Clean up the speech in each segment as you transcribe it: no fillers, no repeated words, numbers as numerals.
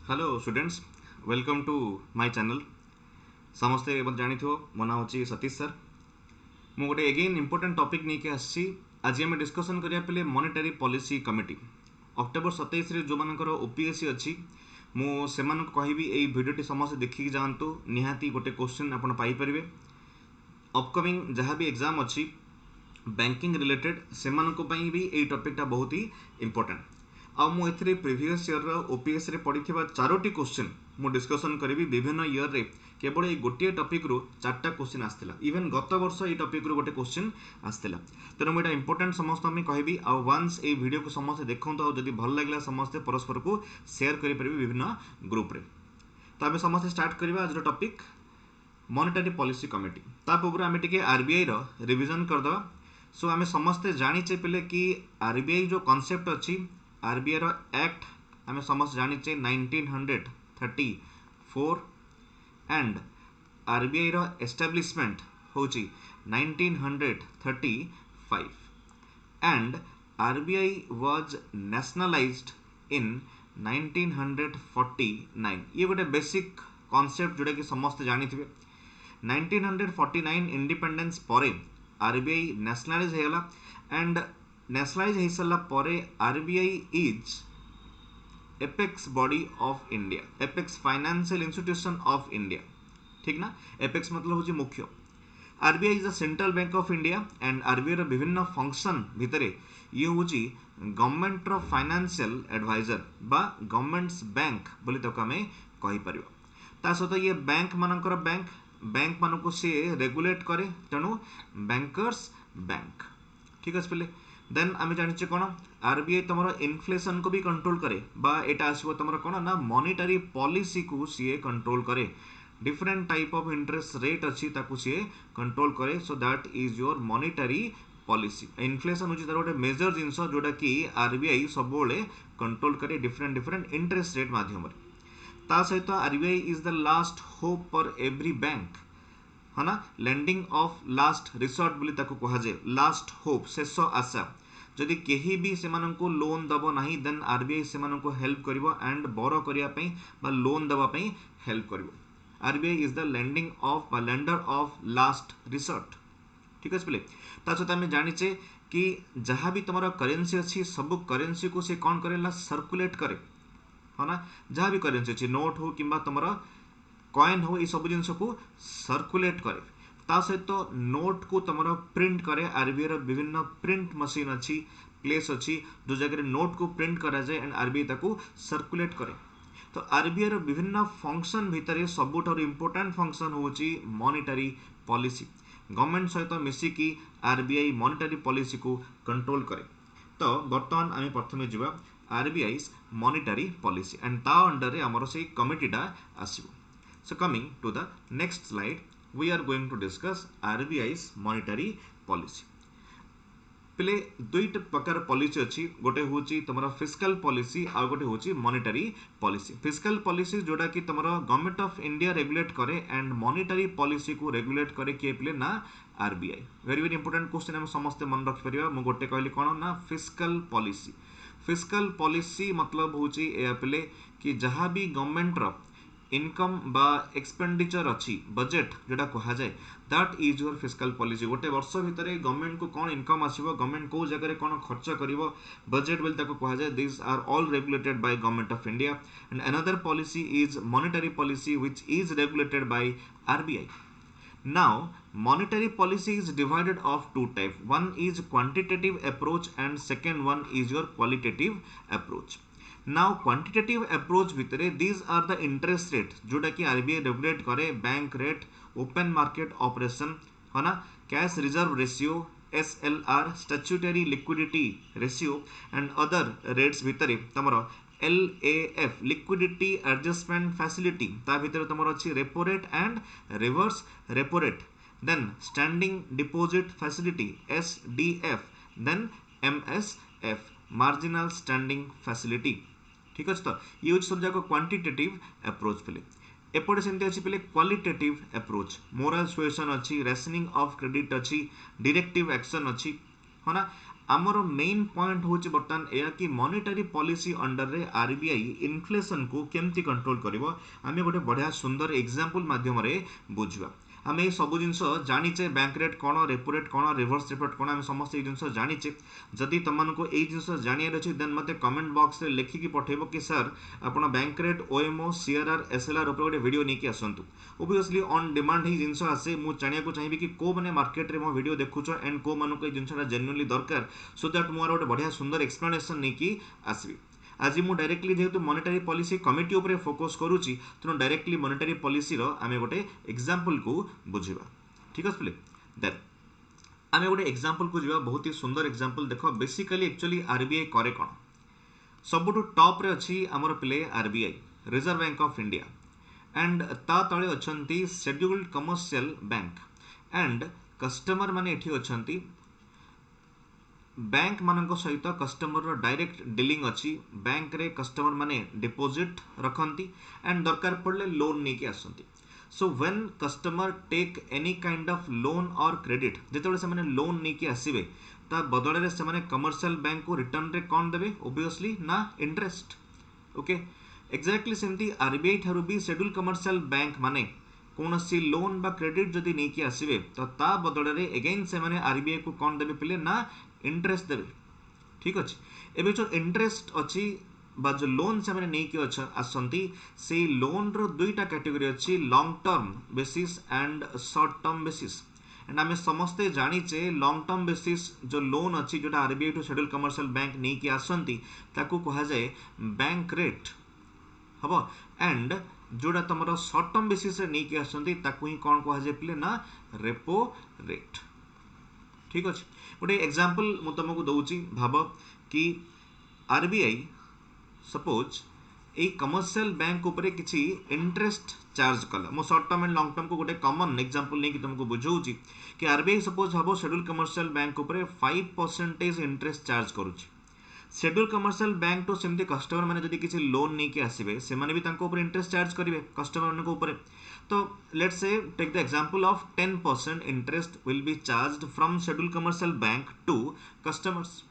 Hello students, welcome to my channel. समस्ते जानी मो ना हूँ सतीश सर। मु गोटे एगेन इंपोर्टेंट टॉपिक नहीं आसी। आज आम डिस्कसन करिया पे मॉनेटरी पॉलिसी कमिटी अक्टोबर 27 रे जो मानकर ओपीएससी अच्छी मुझे कहबी यही भिडियोटी समस्त देखिकी जातु निहाती गोटे क्वेश्चन आप पाइपर। अपकमिंग जहाँ भी एग्जाम अच्छी बैंकिंग रिलेटेड से भी यही टॉपिकटा बहुत ही इंपोर्टेंट। आउ प्रीवियस ईयर ओपीएस रे पड़ी चारोटी क्वेश्चन मु डिस्कसन करी विभिन्न ईयर रे केवल ये गोटे टॉपिक रु चार्टा क्वेश्चन आसला। इवन गत वर्ष ये टॉपिक रु गोटे क्वेश्चन आसला। तेणु मुझे इंपोर्टेंट समस्त कहबी आउ वन्स ये वीडियो को समस्त देखो और जब भल लगे समस्ते परस्पर को शेयर करेंगे विभिन्न ग्रुप रे। तो आम समस्त स्टार्ट करवा आज टॉपिक मॉनेटरी पॉलिसी कमिटी। ता पूर्व आम टे आरबीआई रिविजन करदे। सो आम समस्ते जानीचे पे कि आरबीआई जो कॉन्सेप्ट अच्छी आरबीआई एक्ट आम समस्त जानीचे 1934 एंड आरबीआई एस्टाब्लिशमेंट होची 1935 एंड आरबीआई वाज नेशनलाइज्ड इन 1949। ये गोटे बेसिक कॉन्सेप्ट जोटा कि समस्त जानी। 1949 इंडिपेंडेंस पर आरबीआई नेशनलाइज होगा एंड नेशनलाइज हो सारा पर RBI is apex body of India, apex financial institution of India. ठीक ना, एपेक्स मतलब हूँ मुख्य। RBI is the central bank of India and RBI रो विभिन्न फंक्शन भितर ये हूँ गवर्नमेंट रो फाइनेंशियल एडवाइजर बा गवर्नमेंट्स बैंक बोली तक आम कहीपर। ता सहित ये बैंक मानकर बैंक मानक सी रेगुलेट करे, तेणु बैंकर्स बैंक। ठीक अच्छे पे देन आम जाने कौन आरबीआई तुम इनफ्लेशन को भी कंट्रोल करे बा एटा आसो तुम कौन ना मॉनेटरी पॉलिसी को सी कंट्रोल करे। Different type of interest rate अच्छी ताकू सी कंट्रोल करे। So that is your monetary policy. Inflation हूँ तार गोटे मेजर जिनस जोटा कि आरबीआई सब कंट्रोल करे डिफरेंट डिफरेंट इंटरेस्ट रेट माध्यम। ता सहित RBI is the last hope for every bank है ना, लैंडिंग ऑफ लास्ट रिसोर्ट बोली ताको कहा जाए। लास्ट होप शेष आशा जदि केही भी से लोन दब नहीं देन आरबीआई से हेल्प करिवो एंड बोरो करिया पई बा लोन दबा पई हेल्प करिवो। RBI is the landing of बा लेंडर ऑफ लास्ट रिसोर्ट। ठीक है। ता सहित आम जानीचे कि जहाँ भी तुम करेन्सी अच्छी सब करेन्सी को सी कौन करे सर्कुलेट करे है ना। जहाँ भी करेन्सी अच्छी नोट हो कि तुम कॉइन हो ये सब जिन को सर्कुलेट करे। ता सहित तो नोट को तुम प्रिंट करे। आरबीआई विभिन्न प्रिंट मशीन अच्छी प्लेस अच्छी जो जगह नोट को प्रिंट करा जाए एंड आरबीआई ताको सर्कुलेट करे। तो आरबीआई विभिन्न फंक्शन भितर सबुठ इम्पोर्टेंट फंक्शन हूँ मॉनेटरी पॉलिसी। गवर्नमेंट सहित मिसिकी आरबीआई मॉनेटरी पॉलिसी को कंट्रोल करे। तो बर्तमान आम प्रथम जावा आरबीआई मॉनेटरी पॉलिसी एंड ता अंडर रे हमर से कमिटीटा आसीबो। So coming to the next slide, we are going to discuss RBI's monetary policy. पहले दुईट प्रकार पॉलिसी अच्छी, गोटे हूँ तुम फिस्कल पॉलिसी आ गोटे हूँ मॉनेटरी पॉलिसी। फिस्कल पॉलिसी जोटा कि तुम गवर्नमेंट ऑफ इंडिया रेगुलेट करे एंड मॉनेटरी पॉलिसी को रेगुलेट करे किए पे ना RBI. Very very important question हम समस्त मन रखिपर। मुझे गोटे कहली कौन ना फिस्कल पॉलिसी। फिस्कल पॉलिसी मतलब हूँ पे कि जहाँ भी गवर्नमेंट इनकम बा एक्सपेंडिचर अच्छी बजेट जोटा कहा जाए that is your fiscal policy. गोटे वर्ष भितर गवर्नमेंट को कौन इनकम आसीबो, गवर्नमेंट को जगह कौन खर्च करिवो बजेट बोली ताको कहा जाए। This are all regulated by government of India and another policy is monetary policy which is regulated by RBI. Now, monetary policy is divided of two types. One is quantitative approach and second one is your qualitative approach. Now, quantitative approach भितरे these are the interest rate जोटा कि RBI regulate करे। Bank rate, open market operation है ना, cash reserve ratio SLR, statutory liquidity ratio and other rates भितरे तमरो LAF liquidity adjustment facility ता भितर तुम अच्छी repo rate and reverse repo rate. Then standing deposit facility SDF, then MSF marginal standing facility. ठीक अच्छे। तो ये सब जाक क्वांटिटेटिव अप्रोच पे एपटे सेमती अच्छी पे क्वालिटेटिव अप्रोच। मोरल सुएसन अच्छी, रेशनिंग ऑफ क्रेडिट अच्छी, डायरेक्टिव एक्शन अच्छी है ना। आमर मेन पॉइंट हूँ बर्तमान यह कि मॉनेटरी पॉलिसी अंडर रे आरबीआई इन्फ्लेशन को केमती कंट्रोल करिवो आमे गोटे बढ़िया सुंदर एग्जांपल माध्यम रे बुझवा आमे सब जिनस जानिचे बैंक रेट कौन रेपो रेट कौन रिवर्स रेपो रेट कौन आमे समस्त ए जिनस जानिचे जदि तुमको ए जिनस जानियार अछि देन मते कमेंट बॉक्स रे लिखिकी पठेबो कि सर आपण bank rate OMO CRR SLR ऊपर गोटे वीडियो नेकी आसंतु ओबियसली ऑन डिमांड ही जिनस आसे मु जानिया को चाहिबी कि को माने मार्केट रे मो वीडियो देखुचो एंड को मानको ए जिनसटा जेन्युइनली दरकार सो दैट मोर गोटे बढ़िया सुंदर एक्सप्लेनेशन नेकी आसबी आज मु डायरेक्टली जेहेतु मॉनेटरी पॉलिसी कमिटी ऊपर फोकस करूची तेणु डायरेक्टली मॉनेटरी पॉलिसी रो आमे गोटे एग्जांपल को बुझिबा ठीक अछि प्ले देन आमे गोटे एग्जांपल को जिबा बहुत ही सुंदर एग्जांपल देखो बेसिकली एक्चुअली आरबीआई करे कोन सबुठु टॉप रे अछि हमर प्ले RBI reserve bank of India and ता तळे अछंती scheduled commercial bank and customer माने एठी अछंती बैंक मानक सहित कस्टमर डायरेक्ट डीलिंग अच्छी बैंक रे कस्टमर माने डिपोजिट रखती एंड दरकार पड़े लोन नहीं आसती so when customer take any kind of loan or credit जिते से मैंने लोन नहीं आसवे ता बदल से कमर्शियल बैंक को रिटर्न रे कौन देवे ओबियसली ना इंटरेस्ट ओके एक्जाक्टली सेमती आरबीआई ठारू भी शेड्यूल कमर्शियल बैंक माने कौन सी लोन बा क्रेडिट जदि नहीं आसवे तो ता बदल में एगेन से मैंने आरबीआई को कौन देवे पिले ना इंटरेस्ट देवे ठीक अच्छे एवं जो इंटरेस्ट अच्छी बा जो लोन से मैंने नहीं आसती से लोन रो दुईटा कैटेगरी अच्छी long term basis and short term basis and आम समस्ते जानीचे लॉन्ग टर्म बेसिस जो लोन अच्छी जो RBI to schedule commercial bank नहीं आसती ताकू कहा जाए बैंक रेट हम एंड जोड़ा तुम शॉर्ट टर्म बेसिस नहीं आसती ताकू ही कौन कहा जाए पिले ना रेपो रेट ठीक अच्छे गोटे एग्जांपल मु तुमको दौची भाव कि RBI suppose a commercial bank उपरे किसी इंटरेस्ट चार्ज कला मो short term and long term को गोटे कॉमन एग्जांपल नहीं कि तुमको बुझाऊँगी कि आरबीआई सपोज भाव शेड्यूल कमर्शियल बैंक उपरे 5% इंटरेस्ट चार्ज करुच्ची शेड्यूल कमर्शियल बैंक तो सेमती कस्टमर मैंने जब किसी लोन नहीं आसवे से इंटरेस्ट चार्ज करेंगे कस्टमर मान तो let's say take the example of 10% interest will be charged from schedule commercial bank to customers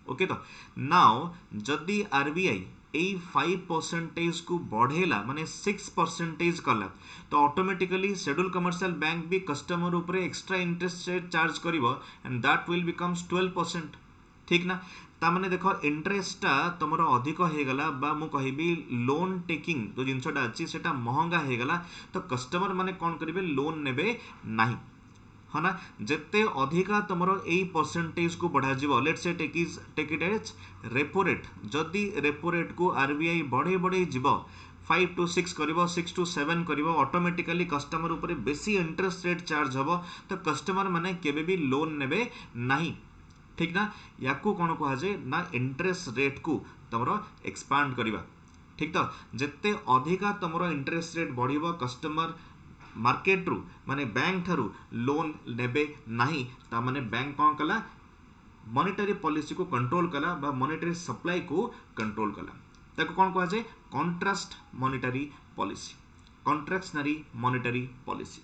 okay तो नाउ जदि आरबीआई ए 5% को बढ़ेला माने 6% कला तो ऑटोमेटिकली शेड्यूल कमर्शियल बैंक भी कस्टमर ऊपर एक्स्ट्रा इंटरेस्ट चार्ज करिवो एंड दैट विल बिकम्स 12% ठीक ना तामाने देखो इंटरेस्टा तुम अधिक होगला बा मु कहबी लोन टेकिंग जो जिनसटा अच्छी सेटा महंगा होगला तो कस्टमर माने कौन करेंगे लोन नेबे नहीं है ना जिते अधिका तुम यही परसेंटेज को बढ़ा let's take it as repo rate जदि रेपो रेट को आरबीआई बढ़े बढ़े जीव 5 to 6 करिवो 6 to 7 करिवो ऑटोमेटिकली कस्टमर ऊपर बेसी इंटरेस्ट रेट चार्ज हबो तो कस्टमर माने केबे भी लोन नेबे नहीं ठीक ना या कौन कह जाए ना इंटरेस्ट रेट को तुम एक्सपांड करवा ठीक तो जिते अधिका तुम इंटरेस्ट रेट बढ़िबो कस्टमर मार्केट रू माने बैंक ठारू लोन नेबे नहीं ता माने बैंक कौन कला मॉनेटरी पॉलिसी को कंट्रोल कला बा मॉनेटरी सप्लाई को कंट्रोल कला ताको कौन कह जाए contrast monetary policy contractionary monetary policy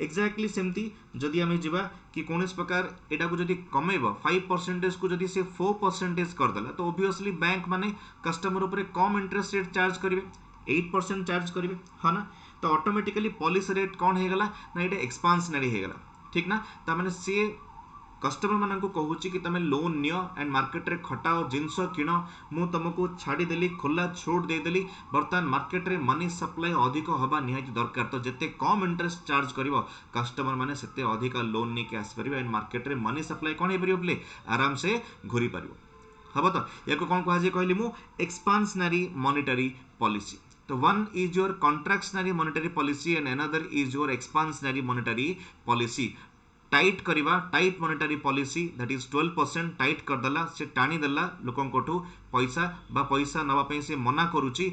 exactly सेमती जदि आम जा कि कौन प्रकार एटा को जदि कमेब 5% को जदि से 4% करदेला तो ओबियसली बैंक माने कस्टमर ऊपर कम इंटरेस्ट रेट चार्ज करेंगे 8% चार्ज करेंगे है ना तो ऑटोमेटिकली पॉलिसी रेट कौन होगला ना ये एक्सपांसनरी होगला ठीक ना तार सी कस्टमर मान को कहूँ कि तुम लोन नियो एंड मार्केट रे खटाओ जिनस किण मु तुमको छाड़देली खोला छूट देदेली बर्तमान मार्केट रे मनी सप्लाई अधिक हवा निहाती दरकार तो जिते कम इंटरेस्ट चार्ज करिवो कस्टमर माने सेते अधिक लोन नहीं आसपर एंड मार्केट रे मनी सप्लाई कौन हो पारे आराम से घूरी पार हम तो या कौन कह कहली मु एक्सपांसनरी मॉनेटरी पॉलिसी तो one is your contractionary monetary policy and another is your expansionary monetary policy tight करवा tight monetary policy that is 12% tight करदेला से टाणी देला लोकंकोठू पैसा बा पैसा नवाई से मना करुच्ची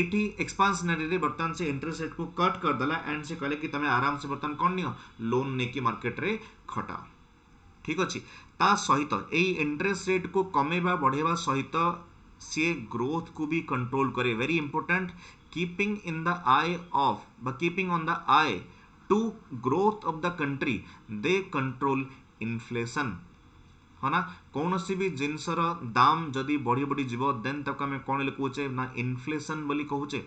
एटी एक्सपांसनरी रे बर्तमान से इंटरेस्ट रेट को कट करदेला एंड से कहले कि तुम आराम से बर्तमान कौन नियो लोन नेकी मार्केट रे खटाओ ठीक अच्छे ता सहित यही इंटरेस्ट रेट को कमेवा बढ़ेवा सहित सी ग्रोथ को भी कंट्रोल करे very important keeping in the eye of बा keeping on the eye to growth of the country they control inflation है ना कौन सी भी जिनसर दाम जदि बढ़ी बढ़ी जीव देन तक आम कौन कहूचे ना इनफ्लेशन बोली कहूचे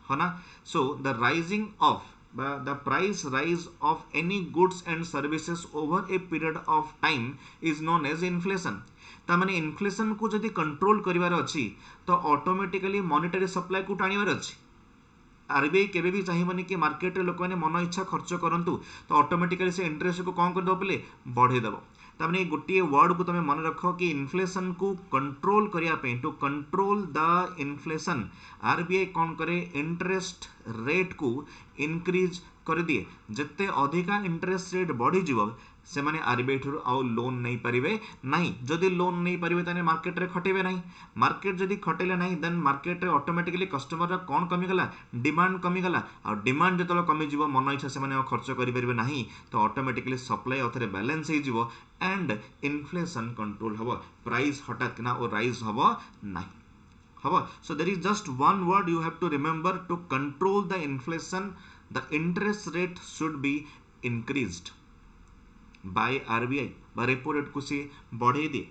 है ना so the rising of the price rise of any goods and services over a period of time is known as inflation ता माने इन्फ्लेशन को जदि कंट्रोल करिवार अछि तो ऑटोमेटिकली मॉनेटरी सप्लाई को टाणीवार अछि आरबीआई केबे भी चाहिबनी कि मार्केट रे लोक माने मन इच्छा खर्च करंतु तो ऑटोमेटिकली से इंटरेस्ट को कौन कर दो बोले बढ़े दबो तामने गोटे वर्ड को तमे मन रख कि इन्फ्लेशन को कंट्रोल करिया पे to control the inflation RBI कौन करे इंटरेस्ट रेट को इनक्रीज कर दिए जिते अधिका इंटरेस्ट रेट बढ़ी जीव से माने आरबीआई ठुर आउ लोन नहीं पारिबे नहीं जदि लोन नहीं पारिबे ताने मार्केट रे खटेबे नहीं मार्केट जदि खटेले नहीं देन मार्केट रे ऑटोमेटिकली कस्टमर रा कोन कमी गला डिमांड कमी गला आ डिमांड जतलो कमी जीवो मन इच्छा से माने खर्च करि परिबे नहीं तो ऑटोमेटिकली सप्लाई अथरे बैलेंस ही जीवो एंड इन्फ्लेशन कंट्रोल हबो प्राइस हठात ना ओ राइज हबो नहीं हबो so there is just one word you have to remember to control the inflation the interest rate should be increased by RBI बा रेपो रेट को सी बढ़े दिए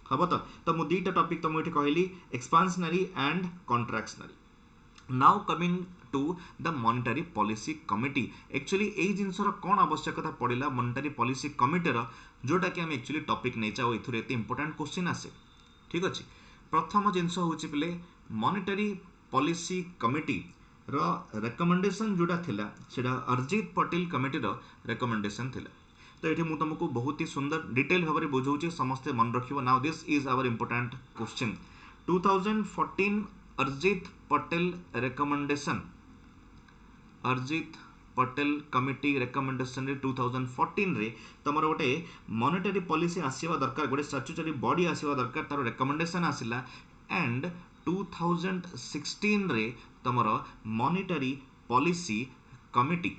हम तो मु दुईटा टॉपिक तुम ये कहली expansionary and contractionary now coming to the monetary policy committee actually एई जिनसर कोन आवश्यकता पड़िला मॉनेटरी पॉलिसी कमिटी रो जोटा कि हम एक्चुअली टॉपिक नै चाओ इथुरे एते इंपोर्टेंट क्वेश्चन आसे ठीक अछि प्रथम जिनस होछि पले मॉनेटरी पॉलिसी कमिटी रो रिकमेंडेशन जोटा थिला सेटा अरिजीत पटेल कमिटी रो रिकमेंडेशन थिला तो ये मुझे तुमको बहुत ही सुंदर डिटेल भाव में बुझाऊँ समस्ते मन रखियो now this is our important question 2014 Arijit Patel recommendation Arijit Patel committee recommendation रे 2014 रे तमरो गोटे मॉनेटरी पॉलिसी आसीबा दरकार गोटे स्टैट्यूटरी बॉडी आसीबा दरकार तार रिकमेंडेशन आसिला एंड 2016 रे तमरो monetary policy committee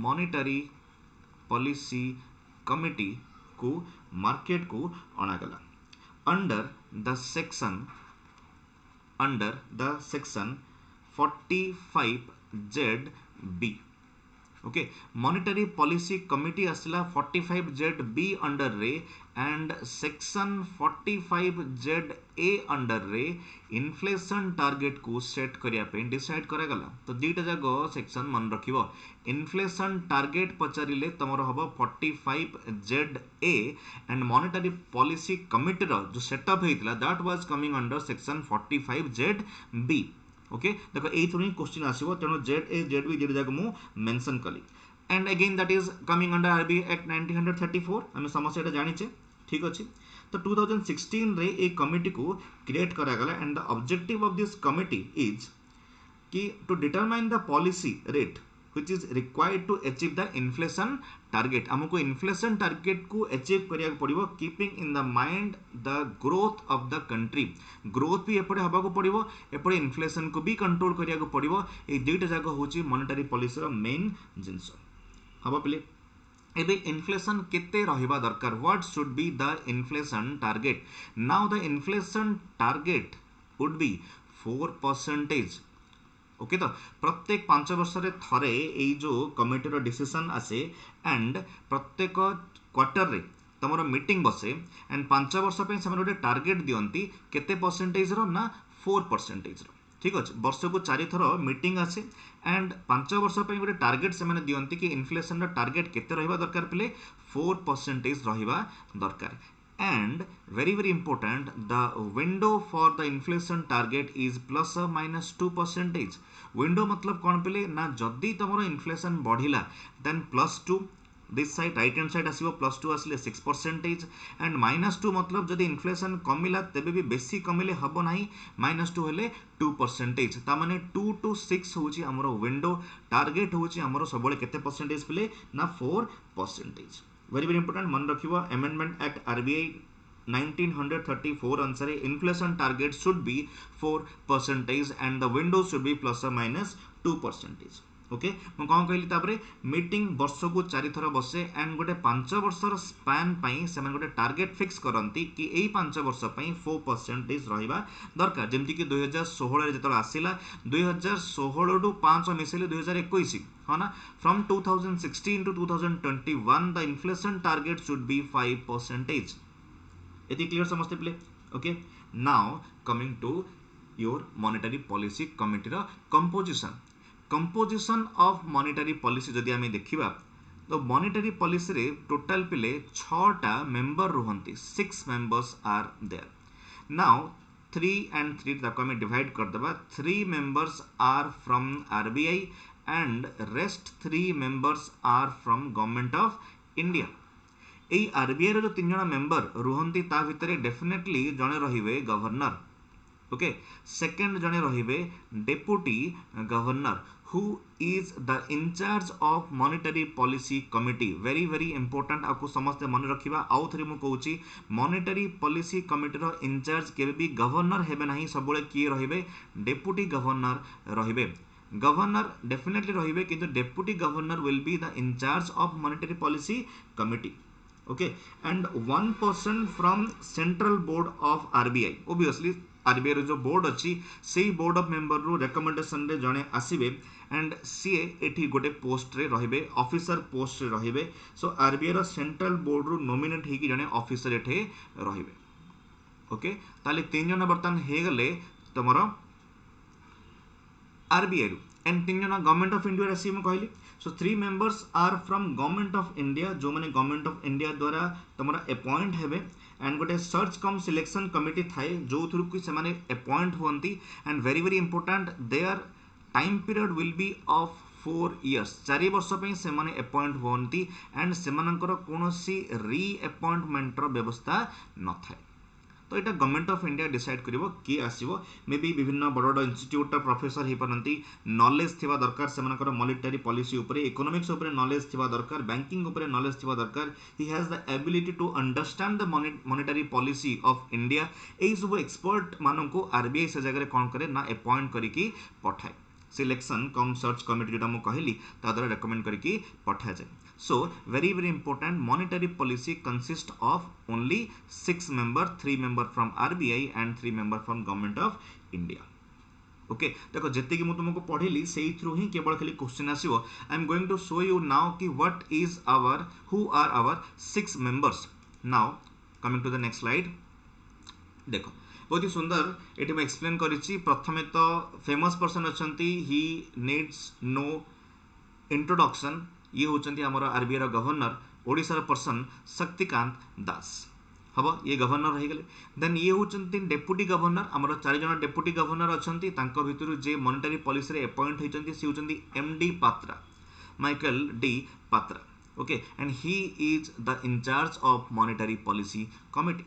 monetary policy committee को मार्केट को अणागला under the section 45ZB okay monetary policy committee आसला 45ZB अंडर रे एंड सेक्शन 45ZA अंडर रे इन्फ्लेशन टारगेट को सेट करिया पे डिसाइड करा गला तो दीटा जागो सेक्शन मन रखिबो इन्फ्लेशन टारगेट पचारिले तमर हबो 45ZA and monetary policy committee रो जो सेटअप हेतिला that was coming under section 45ZB okay देखो ए थ्रू क्वेश्चन आसीबो तेनो ZA ZB जेड जाक मु मेंशन कली and again that is coming under RBI act 1934 हम समस्त एटा जानिचे ठीक अछि तो 2016 रे ए कमिटी को क्रिएट करा गला and the objective of this committee is कि to determine the policy rate which is required to achieve the inflation target हमको inflation target को achieve करिया पड़िबो keeping in the mind the growth of the country growth भी एपड़े हबा को पड़िबो एपड़े inflation को भी control करिया को पड़िबो ए दुईटा जाक होची मॉनेटरी पॉलिसी रो मेन जिंस हबा पले एबे इन्फ्लेशन केते रहिबा दरकार what should be the inflation target now the inflation target would be 4% okay तो प्रत्येक 5 वर्ष रे थरे ए जो कमिटी रो डिसीजन आसे एंड प्रत्येक क्वार्टर रे तमरो मीटिंग बसे एंड 5 वर्ष पे से गोटे टारगेट दियंती केते परसेंटेज रो ना 4% रो ठीक अछि वर्ष को 4 थरो मीटिंग आसे एंड 5 वर्ष पे गोटे टारगेट से माने दियंती कि इन्फ्लेशन रो टारगेट केते रहिबा दरकार पले 4% रहिबा दरकार and very important the window for the inflation target is plus or minus 2% window मतलब कौन पले ना जदि तमरो इन्फ्लेशन बढ़िला then +2 this side right hand side आसीबो +2 आसले 6% एंड -2 मतलब जदि इन्फ्लेशन कमिला तबे भी बेसी कमिले हबो नाही -2 हेले 2% ता माने 2 to 6 होची हमरो विंडो टारगेट होची हमरो सबले केते परसेंटेज पले ना 4% very important मन रखिबो अमेंडमेंट एक्ट आरबीआई 1934 अनुसार inflation target should B 4% and the window should B plus और माइनस 2% ओके मु कौन कहली तापरे मीटिंग वर्ष को 4 थर बसे एंड गोटे 5 वर्षर स्पैन पई से गोटे टारगेट फिक्स करंती कि एई 5 वर्ष पई 4% रहिबा दरकार जेमति कि 2016 रे जतल आसिला 2016 टू 5 मिसेले 2021 है ना from 2016 to 2021 the inflation target should be 5% एति क्लियर समस्ते प्ले okay now coming to your monetary policy committee रो कंपोजिशन ऑफ मॉनेटरी पॉलिसी जदि आमे देखिबा तो मॉनेटरी पॉलिसी रे टोटल पिले 6टा मेंबर रुहंती 6 members are there now 3 and 3 ताको आमे डिवाइड कर देबा 3 members are from RBI and rest 3 members are from government of India AE RBI रो जो 3 जणा मेंबर रुहंती ता भितरे डेफिनेटली जणे रहिबे गवर्नर ओके सेकंड जणे रहिबे deputy governor who is the incharge of monetary policy committee very very important आपको समझते मन रखिबा आउ थरी मु कहूची monetary policy committee रो incharge केबे भी गवर्नर हेबे नाही सबले किए रहिबे डेप्यूटी गवर्नर रहिबे गवर्नर डेफिनेटली रहिबे किंतु deputy governor will be the incharge of monetary policy committee okay and one person from central board of RBI obviously RBI रो जो बोर्ड अच्छी से बोर्ड ऑफ मेंबर रो रिकमेंडेशन रे जणे आसीबे एंड सीए एठी गोटे पोस्ट रे रहिबे ऑफिसर पोस्ट रे रहिबे सो आरबीआई रो सेंट्रल बोर्ड रो नॉमिनेट हेकी जणे ऑफिसर एठे रहिबे ओके ताले तीन जण बर्तन हे गले तमरो आरबीआई रो एंड तीन जण गवर्नमेंट ऑफ इंडिया आसी म कहली so 3 members are from government of India जो माने गवर्नमेंट ऑफ इंडिया द्वारा तमरा अपॉइंट हेबे एंड गोटे सर्च कम सिलेक्शन कमिटी थाए जो थ्रू कि से माने अपॉइंट होंती and very very important their time period will be of 4 years 4 वर्ष पे से माने अपॉइंट होंती एंड से मानकर कोनोसी री अपॉइंटमेंट रो व्यवस्था न थाए तो यहाँ गवर्नमेंट ऑफ इंडिया डिसाइड करिवो कि आसीबो मे बी विभिन्न बड़ बड़ इंस्टीट्यूट प्रोफेसर हे परंती नॉलेज थिबा दरकार से मानकर मॉनेटरी पॉलिसी ऊपर इकोनॉमिक्स ऊपर नॉलेज थिबा दरकार बैंकिंग ऊपर नॉलेज थिबा दरकार he has the ability to understand the monetary policy of India एई सब एक्सपर्ट माननको आरबीआई से जगह कोन करे ना अपॉइंट करिकी पठाए सिलेक्शन कम सर्च कमिटी जोटा मु कहली ता द्वारा रेकमेंड करिकी पठा जाए so very very important monetary policy consists of only 6 member 3 member from RBI and 3 member from government of India okay देखो जति कि मु तुमको पढेली सेही थ्रू ही केवल खाली क्वेश्चन आसीबो I am going to show you now कि what is our who are our 6 members now coming to the next slide देखो बहुत ही सुंदर एटी मैं एक्सप्लेन करिछि प्रथमे तो फेमस पर्सन अछंती ही नीड्स नो इंट्रोडक्शन ये होचंती हमर RBI governor Odisha person Shaktikanta Das हम ये गवर्नर रही गले देन ये होचंती डेप्यूटी गवर्नर हमर 4 जन डेप्यूटी गवर्नर अछंती तांको भितरु जे मॉनेटरी पॉलिसी रे अपॉइंट होचंती से होचंती M D Patra Michael D Patra okay and he is the incharge of monetary policy committee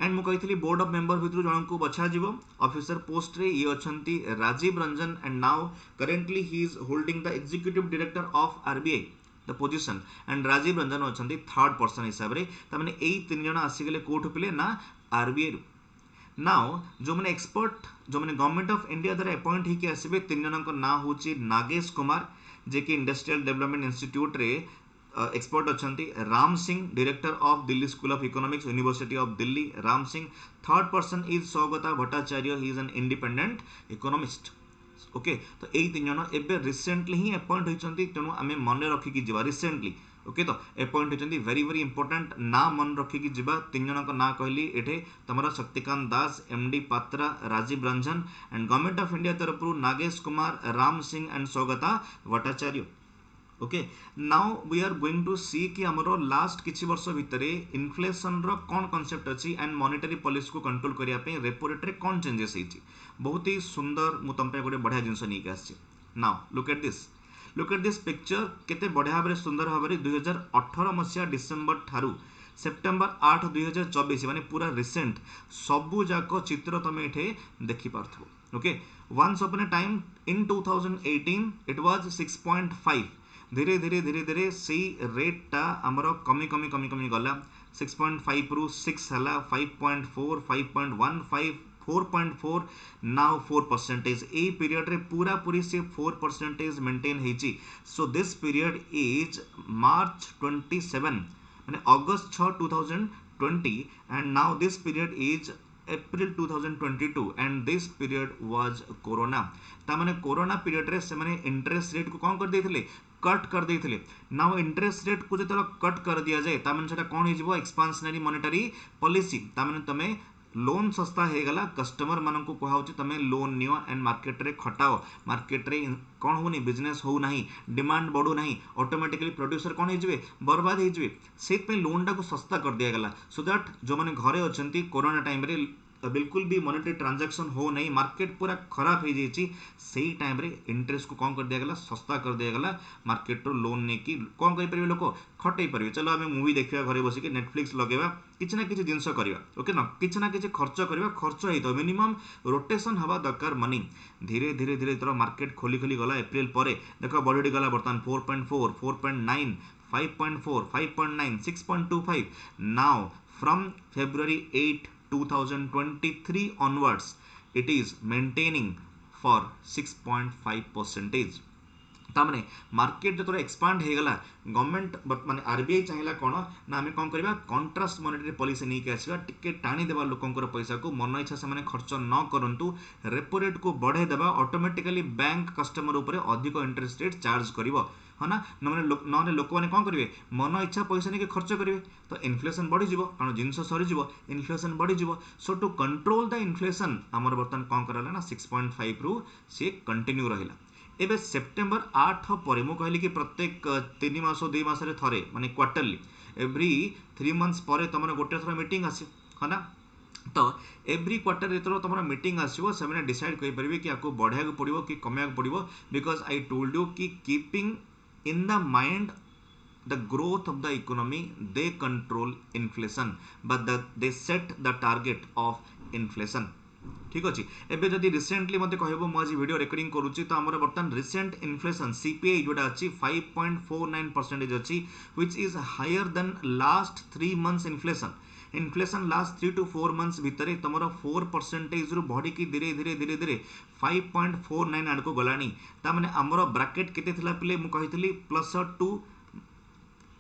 and मु कहितली बोर्ड ऑफ मेंबर भितरु जन को बछा जीवो ऑफिसर पोस्ट रे ये अछंती Rajiv Ranjan and now currently he is holding the executive director of RBI the position and Rajiv Ranjan अछंती थर्ड पर्सन हिसाब रे त माने एई तीन जण आसी गेले कोठ पिले ना आरबीआई रो नाउ जो माने एक्सपर्ट जो माने गवर्नमेंट ऑफ इंडिया द्वारा अपॉइंट ही के आसीबे तीन जणन को ना होची नागेश कुमार जे कि इंडस्ट्रियल डेवलपमेंट इंस्टीट्यूट रे एक्सपर्ट अछंती Ram Singh director of Delhi school of economics university of Delhi Ram Singh third person is Saugata Bhattacharya he is an independent economist okay तो एई तीन जण एबे रिसेंटली ही अपॉइंट होइचंती तेनु आमे मन रखि कि जिबा रिसेंटली ओके तो अपॉइंट होइचंती वेरी वेरी इंपोर्टेंट ना मन रखि कि जिबा तीन जण का ना कहली एठे तमरा Shaktikanta Das M D Patra Rajiv Ranjan and government of India तरफ Nagesh Kumar Ram Singh and Saugata Bhattacharya okay now we are going to see कि हमरो लास्ट किछि वर्ष भितरे इन्फ्लेशन रो कोन कांसेप्ट अछि एंड मॉनेटरी पॉलिसी को कंट्रोल करिया पे रेपो रेट रे कोन चेंजेस हेछि बहुत ही सुंदर मु तम पे गोटे बढ़िया जिंस नै के आछि now look at this picture केते बढ़िया भाबरे सुंदर भाबरे 2018 मसिया डिसेंबर ठारू सेप्टेम्बर 8 2024 माने पूरा रिसेंट सबु जाको चित्र तमे एठे देखि पारथो okay once upon a time in 2018 it was 6.5 धीरे धीरे धीरे धीरे सी रेट टा हमरो कमी गला 6.5 रु 6 हला 5.4 5.15 4.4 नाउ 4% ए पीरियड रे पूरा पूरी से 4% मेंटेन हेची सो दिस पीरियड इज मार्च 27 माने अगस्त 6 2020 and now this period is April 2022 and this period was corona ता माने कोरोना पीरियड रे से माने इंटरेस्ट रेट को कोन कर देथिले कट कर देथिले नाउ इंटरेस्ट रेट को जतरा कट कर दिया जाए ता माने सेटा कोन हे जिवो एक्सपांशनरी मॉनेटरी पॉलिसी ता माने तमे लोन सस्ता हे गला कस्टमर मानन को कहा होची तमे लोन नियो एंड मार्केट रे खटाओ मार्केट रे कोन होनी बिजनेस हो नाही डिमांड बढ़ो नाही ऑटोमेटिकली प्रोड्यूसर कोन हे जिवे बर्बाद हे जिवे सेत पे लोन टा को सस्ता कर दिया गला सो दैट जो माने घरे अछंती कोरोना टाइम रे बिल्कुल भी मॉनेटरी ट्रांजैक्शन हो नहीं मार्केट पूरा खराब हो जाइए सही टाइम रे इंटरेस्ट को कौन कर दिया गला सस्ता कर दिया गला मार्केट रो लोन ने कि कौन कर परिवे लोक खटै परिवे चलो आमे मूवी देखिया घरे बसी के नेटफ्लिक्स लगेबा किछ ना किछ जिंस करबा ओके ना किछ ना किछ खर्च करबा खर्च हेतो मिनिमम रोटेशन हवा दरकार मनी धीरे धीरे धीरे तोर मार्केट खोली खोली गला अप्रैल परे देखो बॉडी गला बर्तमान 4.4 4.9 5.4 5.9 6.25 now from February 8 2023 onwards it is maintaining for 6.5%. तामने मार्केट जो एक्सपांड हो गला गवर्नमेंट माने आरबीआई चाहिला कोन ना आमे कोन करबा कॉन्ट्रास्ट मॉनेटरी पॉलिसी नहीं के आसीबा टिके टाणी देबा लोकंकर पैसा को मन इच्छा से माने खर्च न करंतु रेपो रेट को बढ़े देबा ऑटोमेटिकली बैंक कस्टमर ऊपर अधिक इंटरेस्ट रेट चार्ज करिवो है ना नने लोक माने कोन करिवे मन इच्छा पैसा नहीं के खर्च करिवे तो इन्फ्लेशन बढ़ी जीवो कारण जिंस सरी जीवो इन्फ्लेशन बढ़ी जीवो सो टू कंट्रोल द इन्फ्लेशन हमर बर्तन कोन करला ना 6.5 रु से कंटिन्यू रहिला एबे सेप्टेम्बर 8 पर मु कहली कि प्रत्येक 3 मास 2 मास रे थरे माने क्वार्टरली एवरी 3 मंथ्स पर तमर गोटे थरा मीटिंग आसी है ना तो एवरी क्वार्टर जेतरो तमर मीटिंग आसीबो से माने डिसाइड करि परिबे कि आको बढ़ाया को पड़िबो कि कमाया को पड़िबो बिकॉज़ आई टोल्ड यू कि keeping in the mind the growth of the economy they control inflation but they set the target of inflation ठीक अछि एबे जदि रिसेंटली मते कहबो म आज वीडियो रिकॉर्डिंग करूची तो हमर बर्तन रिसेंट इन्फ्लेशन सीपीआई जोटा अछि 5.49% अछि which is higher than last 3 months inflation last 3 to 4 months भितरे तमरो 4% रु बढ़ी की धीरे धीरे धीरे धीरे 5.49 आड़ को गलानी ता माने हमरो ब्रैकेट केते थिला पिले मु कहितली +2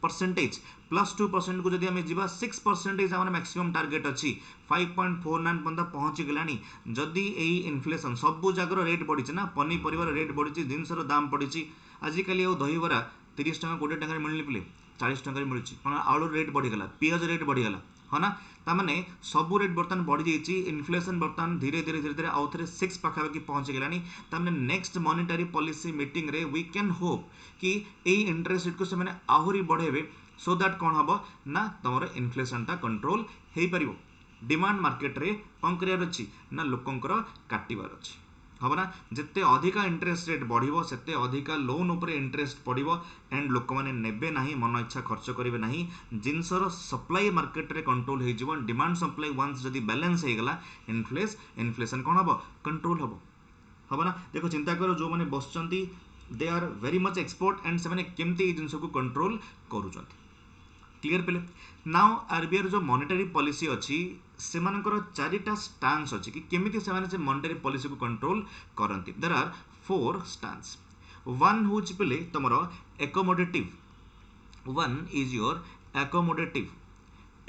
परसेंटेज +2% को जदि हमें जीवा 6% हमर मैक्सिमम टारगेट अछि 5.49 बंदा पहुंच गलानी जदि एई इन्फ्लेशन सब जगर रेट बढ़ी ना पनी परिवार रेट बढ़ी जिनसर दाम बढ़ी आजिकल दही बरा 30 टका 20 टका मिलनी पिले 40 टका मिलुची कारण आलू रेट बढ़ी गला पियाज रेट बढ़ी गला है ना तामाने सबू रेट बर्तमान बढ़ी जाइए इन्फ्लेशन बर्तमान धीरे धीरे धीरे धीरे आउ थे 6 पाखापाखि पहुंची गलानी तामाने नेक्स्ट मॉनेटरी पॉलिसी मीटिंग रे वी कैन होप कि ए इंटरेस्ट रेट को से माने आहुरी बढ़ेबे सो दैट कौन हम ना तुम इन्फ्लेशन टा कंट्रोल हो पार डिमांड मार्केट रे कौन करार अच्छी ना लोकंकर काटिबार अच्छी हम ना जिते अधिका इंटरेस्ट रेट बढ़िबो सेते अधिका लोन ऊपर इंटरेस्ट पड़िबो एंड लोक माने नेबे नाही मन इच्छा खर्च करिवे नाही जिनसर सप्लाई मार्केट रे कंट्रोल हो जिवो डिमांड सप्लाई वंस जदी बैलेंस हे गला इन्फ्लेशन कोन हबो कंट्रोल हबो हबो ना देखो चिंता करो जो माने बसचंती they are very much expert and से माने केमती जिंस को कंट्रोल करूचंती क्लियर पेले नाउ आरबीआई जो मॉनेटरी पॉलिसी अच्छी से मानकर चारिटा स्टांस अच्छी कि केमिति से माने से मॉनेटरी पॉलिसी को कंट्रोल करंती देयर आर 4 स्टांस वन हुज पेले तमरो accommodative one is your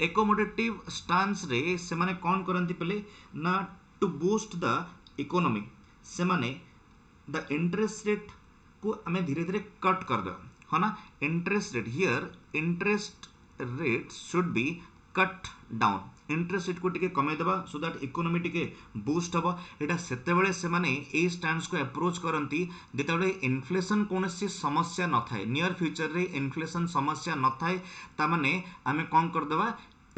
accommodative stance रे से माने कोन करंती पेले ना टू बूस्ट द इकोनॉमी से माने द इंटरेस्ट रेट को हमें धीरे धीरे कट कर दो है ना interest rate here interest rate should B cut down interest rate को टिके कमे देबा सो दैट इकोनॉमी टिके बूस्ट हबो एटा सेते बेले से माने ए स्टैंड्स को अप्रोच करंती जेतेबेले इन्फ्लेशन कोनसी समस्या न थाए नियर फ्यूचर रे इन्फ्लेशन समस्या न थाए ता माने हमें कोन कर देबा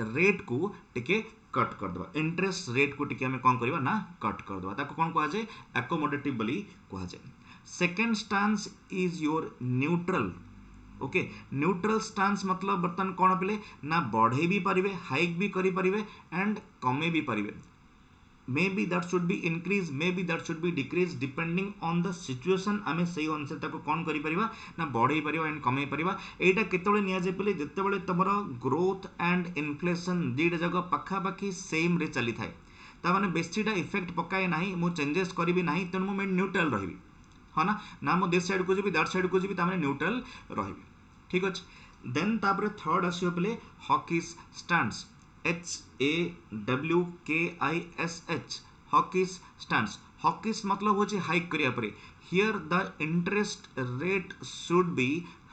रेट को टिके कट कर देबा इंटरेस्ट रेट को टिके हमें कोन करबा ना कट कर देबा ताको कोन कहा जाय एकोमोडेटिव बली कहा जाय second stance is your neutral okay neutral stance मतलब बर्तन कौन पे ना बढ़े भी पारिबे हाइक भी करी पारिबे एंड कमे भी पारिबे may be that should be increase may be that should be decrease depending on the situation आमे सही अनुसार ताको कौन करि परिबा ना बढ़े परिबा एंड कमे परिबा एटा केतबेले निया जे पले जेतबेले तमरो ग्रोथ एंड इन्फ्लेशन दीड जगह पाखा पाखी सेम रे चली थाए ता माने बेसीटा इफेक्ट पकाए नाही मु चेंजेस करबी नाही तन मु न्यूट्रल रहिबी है ना मो दिस साइड को जी दैट साइड को जी तामने न्यूट्रल रहिबी ठीक अछि देन तापर थर्ड आसियो पले Hawking's stands HAWKISH Hawking's stance Hawking's मतलब होची हाइक करिया परे here the interest rate should B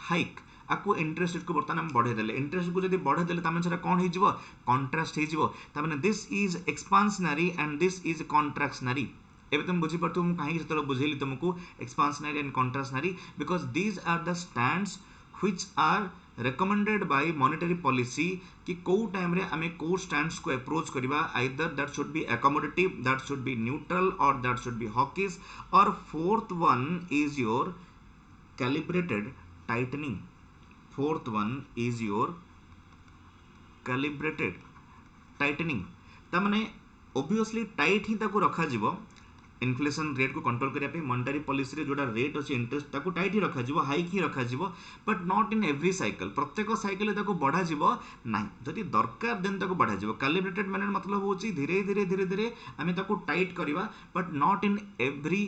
hike आपको इंटरेस्ट रेट को बर्तमान हम बढ़े देले इंटरेस्ट को जब बढ़े देले तामें सेटा कोन हिजिवो कॉन्ट्रास्ट हिजिवो तामें this is expansionary and this is contractionary एबे तुम बुझी पड़तो मु काहे सेतरो बुझेली तुमको expansionary and contractionary because these are the stands which are recommended by monetary policy कि को टाइम रे आमे को स्टैंड्स को अप्रोच करिबा either that should be accommodative that should be neutral और दैट शुड बी हॉकिश और fourth one is your calibrated tightening fourth one is your calibrated tightening तामने obviously टाइट ही ताको रखा जीवो इन्फ्लेशन रेट को कंट्रोल करने मॉनेटरी पॉलिसी रे जोड़ा रेट अच्छे इंटरेस्ट ताको टाइट ही रखा जीवो हाइक ही रखा जीवो but not in every cycle प्रत्येक साइकिल ताको बढ़ा जीवो नाही जदि दरकार देन ताको बढ़ा जीवो कैलिब्रेटेड मैनर मतलब होची धीरे धीरे धीरे धीरे आमे ताको टाइट करबा but not in every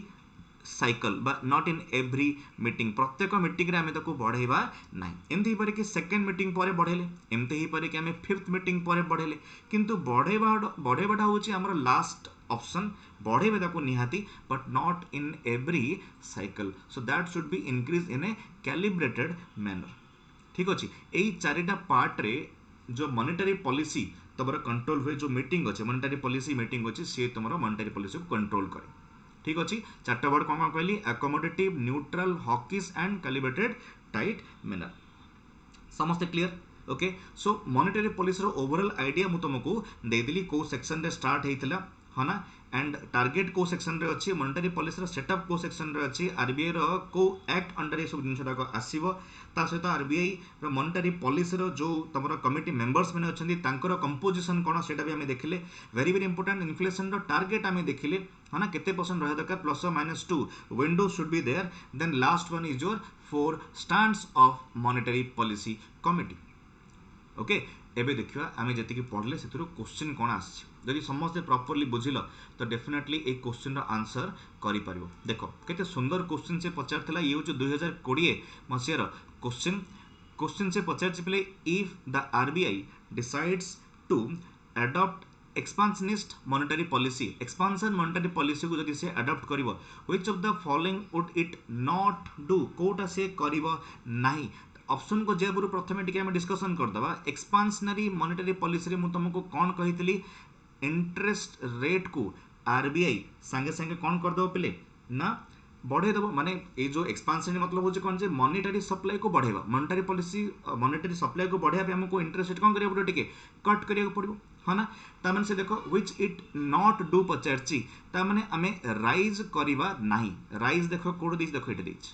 cycle बा नॉट इन एवरी मीटिंग प्रत्येक मीटिंग रे आमे ताको बढ़ाइबा नाही एमती पारे कि सेकंड मीटिंग परे बढ़ेले एमती ही पारे कि आमे फिफ्थ मीटिंग परे बढ़ेले किंतु बढ़ेबाटा होची हमर लास्ट ऑप्शन बढ़ेबे ताको निहाती but not in every cycle so that should be increase in a calibrated manner ठीक अछि एई चारिटा पार्ट रे जो मॉनेटरी पॉलिसी तमरा कंट्रोल हुए जो मीटिंग अछि मॉनेटरी पॉलिसी मीटिंग अछि से तमरा मॉनेटरी पॉलिसी को कंट्रोल करे ठीक अछि चारटा वर्ड कोन कहली accommodative neutral hawkish and calibrated tight manner समस्त clear okay so monetary policy रो ओवरऑल आईडिया मु तुमको देदिली को सेक्शन रे स्टार्ट हेतिला हना एंड टारगेट को सेक्शन रे अछि मॉनेटरी पॉलिसी रो सेटअप को सेक्शन रे अछि आरबीआई रो को एक्ट अंडर ए सब जिनसटा को आसीबो ता सहित आरबीआई रो मॉनेटरी पॉलिसी रो जो तमरो कमिटी मेंबर्स माने अछंती तांकर कंपोजिशन कोन सेटा भी हमें देखिले वेरी वेरी इंपोर्टेंट इन्फ्लेशन रो टारगेट हमें देखिले है ना केते परसेंट रहे दरकार प्लस और minus 2 window should be there then last one is your 4 stands of monetary policy committee okay एबे देखिवा आमे जति कि पढले सेतरो क्वेश्चन कोन आछि जदि समस्त प्रॉपर्ली बुझिलो तो डेफिनेटली ए क्वेश्चन रो आंसर करि परिबो देखो केते सुंदर क्वेश्चन से पचारथला ये होच 2020 मसियर क्वेश्चन से पचार चिपले if the RBI decides to adopt expansionist monetary policy expansion monetary policy को जदि से अडॉप्ट करिवो which of the following would it not do कोटा से करिवो नाही ऑप्शन को जे बुरु प्रथमे टिके हम डिस्कशन कर दबा एक्सपांशनरी मॉनेटरी पॉलिसी रे मु तुमको कोन कहितली इंटरेस्ट रेट को आरबीआई संगे संगे कोन कर दो पले ना बढ़े दबो माने ए जो एक्सपांशनरी मतलब होचे कोन जे मॉनेटरी सप्लाई को बढ़ेबा मॉनेटरी पॉलिसी मॉनेटरी सप्लाई को बढ़िया पे हमको इंटरेस्ट रेट कोन करिया पड़ो टिके कट करिया पड़ो है ना ता माने से देखो व्हिच इट नॉट डू पचारची ता माने हमें राइज करिबा नाही राइज देखो कोड दिस देखो इट दिस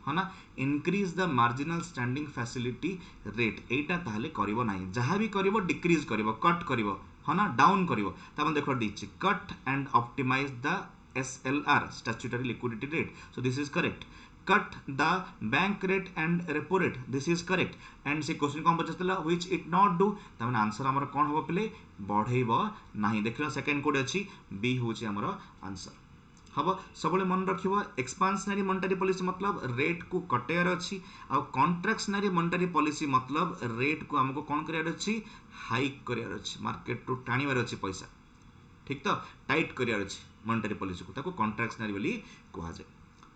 है ना increase the marginal standing facility rate एटा ताहले करिवो नाही जहां भी करिवो डिक्रीज करिवो कट करिवो है ना डाउन करिवो तामन देखो दिछि cut and optimise the SLR statutory liquidity rate so this is correct cut the bank rate and repo rate this is correct and से क्वेश्चन कोन पचतला which it not do तामन आंसर हमर कोन होबो पले बढ़ेबो नाही देखियो सेकंड कोड अछि बी होछि हमर आंसर हबो सबले मन रखिबो एक्सपांशनरी मॉनेटरी पॉलिसी मतलब रेट को कटेयर अछि आ कॉन्ट्रैक्शनरी मॉनेटरी पॉलिसी मतलब रेट को हमको कोन करियर अछि हाइक करियर अछि मार्केट टू टाणीवर अछि पैसा ठीक तो टाइट करियर अछि मॉनेटरी पॉलिसी को ताको कॉन्ट्रैक्शनरी बोली कहा जाय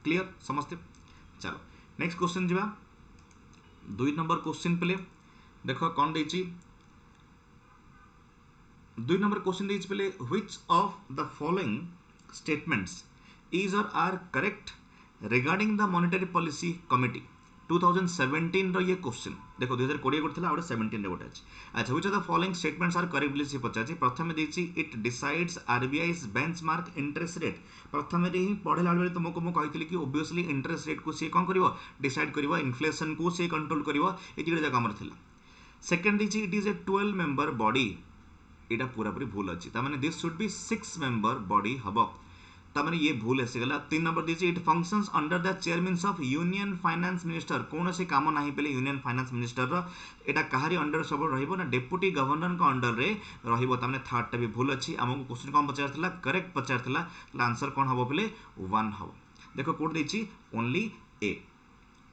क्लियर समझते चलो नेक्स्ट क्वेश्चन जिबा 2 नंबर क्वेश्चन पले देखो कोन देछि 2 नंबर क्वेश्चन देछि पले which of the following statements is or are correct regarding the monetary policy committee 2017 रो ये क्वेश्चन देखो 2020 करथिला और 17 रे गोटे अछि अच्छा which of the following statements are correctly से पचाछि प्रथमे देछि it decides RBI's benchmark interest rate प्रथमे रे ही पढेला बेले तुमको मु कहितली कि ऑब्वियसली इंटरेस्ट रेट को से कोन करिवो डिसाइड करिवो इन्फ्लेशन को से कंट्रोल करिवो एति जगह हमर थिला सेकंड देछि it is a 12 member body एटा पूरा पूरी भूल अछि त माने this should be 6 member body हबो तामने ये भूल ऐसे गला 3 नंबर दीजिए it functions under the chairman of union finance minister कौन से काम नाही पेले यूनियन फाइनेंस मिनिस्टर रो एटा कहारी अंडर सब रहिबो ना डेप्यूटी गवर्नर का अंडर रे रहिबो तामने थर्ड टा भी भूल अछि हमको क्वेश्चन कम पचारथला करेक्ट पचारथला आंसर कोन हबो पेले 1 हबो देखो कोड देछि ओनली ए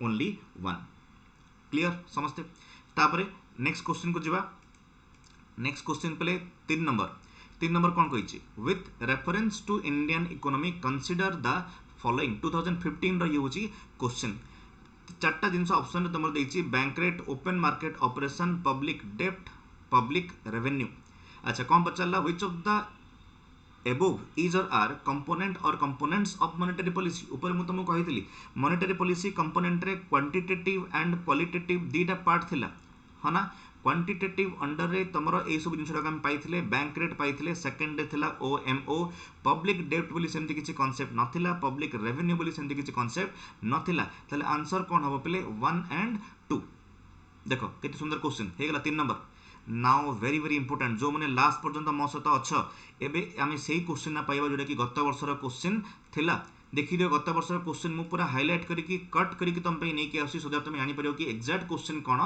ओनली 1 क्लियर समझते तापरे नेक्स्ट क्वेश्चन को जिबा नेक्स्ट क्वेश्चन पेले 3 तीन नंबर कौन कही with reference to Indian economy consider the following 2015 रो ये होची क्वेश्चन चार्टा जिनस ऑप्शन तुम देखिए bank rate open market operation public डेप्ट पब्लिक रेवेन्यू अच्छा कौन पचारा which of the above is or are component or components of monetary policy ऊपर मु तुमको कही थी monetary policy component रे quantitative and qualitative दीटा पार्ट थिला है ना क्वांटिटेटिव अंडर रे तमरो ए सब जिनस हम पाइथिले बैंक रेट पाइथिले सेकंड रे थिला ओएमओ पब्लिक डेब्ट बोली सेमति किछि कांसेप्ट नथिला पब्लिक रेवेन्यू बोली सेमति किछि कांसेप्ट नथिला ताले आंसर कोन हबो पले 1 एंड 2 देखो केते सुंदर क्वेश्चन हे गेला 3 number now very very important जो मैंने लास्ट पर्यंत मो सहित अच्छ एबे आमे सेही क्वेश्चन ना पाइबा जोटा कि गत वर्षर क्वेश्चन थिला देखि दियो गत वर्षर क्वेश्चन मु पूरा हाइलाइट करके कट करके तुम पे नै कि आसी सो दैट तुम जानि परियो कि एग्जैक्ट क्वेश्चन कोन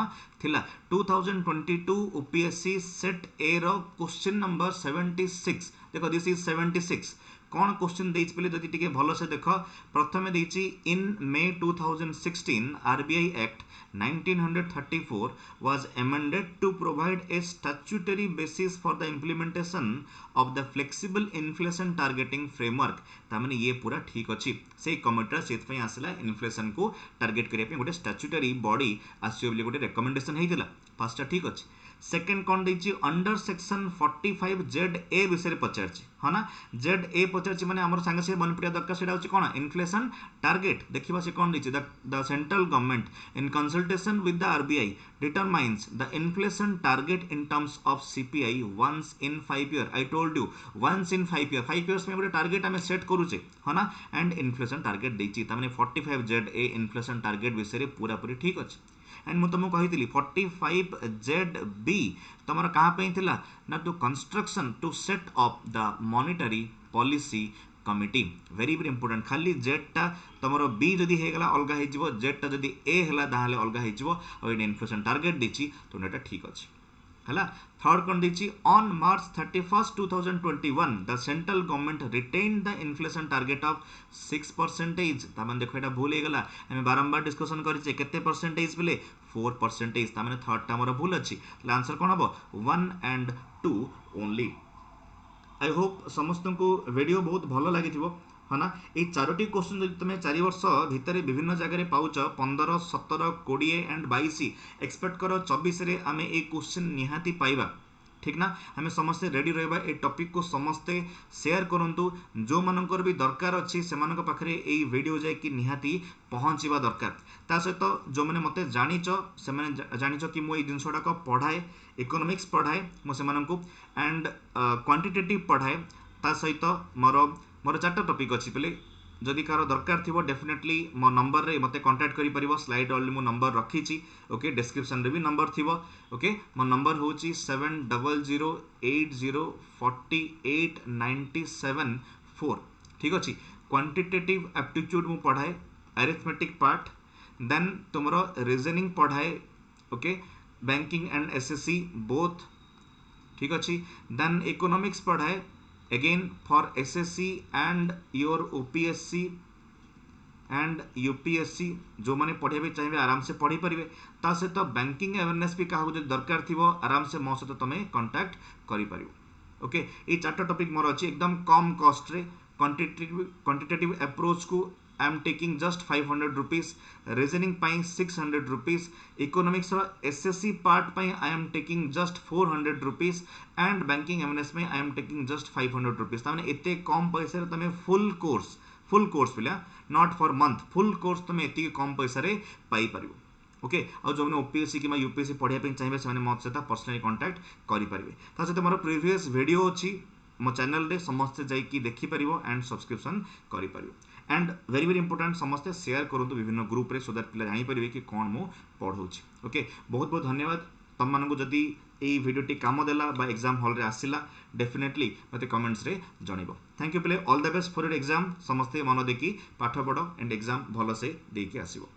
थिला 2022 ओपीएससी सेट ए रो क्वेश्चन नंबर 76 देखो दिस इज 76 कौन क्वेश्चन देछि पले जदि टिके भलो से देखो प्रथमे देछि इन मे 2016 RBI act 1934 was amended to provide a statutory basis for the implementation of the flexible inflation targeting framework तामने ये पूरा ठीक अछि से कमिटी सेत पय आसला इन्फ्लेशन को टारगेट करिया पे गोटे स्टैट्यूटरी बॉडी आसियो बोली गोटे रिकमेंडेशन हेतिला फर्स्ट ठीक अछि सेकंड कौन देछि अंडर सेक्शन 45 जेड ए विषय पचारछि है ना जेड ए पचारछि माने हमर संगे से मन पड़िया दरकार सेटा होछि कोन इन्फ्लेशन टारगेट देखिबा से कोन देछि the central government in consultation with the RBI determines the inflation target in terms of CPI once in 5 year I told you once in 5 year 5 years में गोटे टारगेट आमे सेट करूचे है ना एंड इन्फ्लेशन टारगेट देछि तामाने 45 Z A inflation target विषय रे पूरा पूरी ठीक अछि एंड मु तुमको कही 45 जेड बी तुम कहाँ पे थिला ना to construction to set up the monetary policy committee very very important खाली जेडटा तुम बी जदि हेगला अलग हो जेडटा जदि ए है ताहले अलग हो इन्फ्लेशन टारगेट देछि तो एटा ठीक अछि हला थर्ड कौन देछि on March 31 2021 the central government retain the inflation target of 6% तामन देखो एटा भूल हेगला हम बारंबार डिस्कशन करिचे केते परसेंटेज बेले 4% तामने थर्ड टा हमर भूल अछि आंसर कोन हबो 1 एंड 2 ओनली आई होप समस्त को वीडियो बहुत भल लगी है ना ये चारोटी क्वेश्चन जब तुम 4 वर्ष भितर विभिन्न जगह पाउच 15 17 20 एंड 22 एक्सपेक्ट कर 24 रे आमे ए क्वेश्चन निहाती पाइबा ठीक ना आम समस्ते रेडी रहा ए टॉपिक को समस्ते शेयर करूँ जो मानकर भी दरकार अच्छी से पाखे ये वीडियो जाकि निहाती पहुँचवा दरकार ता सहित जो मैंने मत जाच से जाच कि मुझे जिनसटाक पढ़ाए इकोनॉमिक्स पढ़ाए मुझे एंड क्वांटिटेटिव पढ़ाए ता सहित मोर मोर 4टा टॉपिक अच्छी पे जदि कार दरकार थी डेफिनेटली मो नंबर रे मते कांटेक्ट करि परिबो स्लाइड ऑलरेडी मो नंबर रखी ओके डिस्क्रिप्शन रे भी नंबर थी ओके मो नंबर होची 7080848974 ठीक अच्छे क्वांटिटेटिव एप्टीट्यूड मु पढ़ाए अरिथमेटिक पार्ट देन तुमरो रीजनिंग पढ़ाए okay banking and SSC both ठीक अच्छे देन इकोनॉमिक्स पढ़ाए again for SSC and your OPSC and UPSC जो माने पढ़े चाहिए आराम से पढ़ी पारे ता सहित बैंकिंग अवेयरनेस भी क्या दरकार थी आराम से मो सहित तुम कांटेक्ट करि ओके ये 4टा टॉपिक मोर अच्छी एकदम कम कॉस्ट रे क्वांटिटेटिव अप्रोच को I am taking just 500 rupees reasoning पाई 600 रुपीज इकोनॉमिक्स एसएससी पार्ट पाई I am taking just 400 rupees and banking awareness में I am taking just 500 rupees ताने एते कम पैसा रे तमे फुल कोर्स पिला not for month full course तमे एते कम पैसा रे पाई परिबो ओके आ जो मैंने ओपीएससी कि यूपीएससी पढ़ाई चाहिए से मो सहित पर्सनली कांटेक्ट करेंगे ता सहित मोर प्रीवियस वीडियो अच्छी मो चैनल रे समस्ते जाइए देखिपर एंड सब्सक्रिप्शन करें एंड वेरी वेरी इंपोर्टेंट समस्ते शेयर करूँ विभिन्न ग्रुप रे सो दैट पिला जानीपर कि कौन मु पढ़ाऊँगी ओके बहुत बहुत धन्यवाद तुम मानक जदि ये वीडियोटी काम देला बा एग्जाम हॉल रे आसिला डेफिनेटली मते कमेंट्स रे जणिबो थैंक यू पिले all the best for your exam समस्ते मन देखी पाठ पढ़ एंड एग्जाम भल से देकी आसीबो।